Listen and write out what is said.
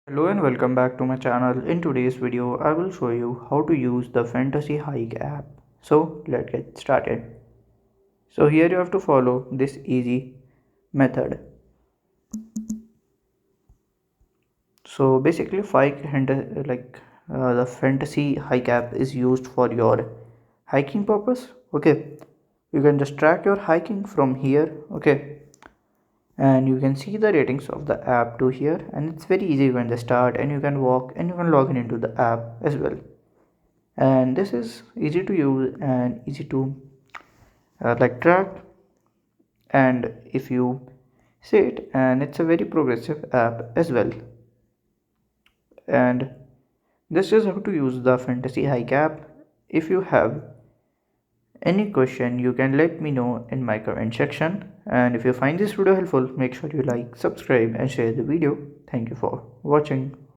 Hello and welcome back to my channel. In today's video, I will show you how to use the Fantasy Hike app. So let's get started. So here you have to follow this easy method. So basically, the Fantasy Hike app is used for your hiking purpose. Okay, you can just track your hiking from here. Okay, and you can see the ratings of the app to here, and it's very easy. You can just start and you can walk and you can log in into the app as well. And this is easy to use and easy to track, and if you see it, and it's a very progressive app as well. And this is how to use the Fantasy Hike app. If you have any question, you can let me know in my comment section, and if you find this video helpful, make sure you like, subscribe and share the video. Thank you for watching.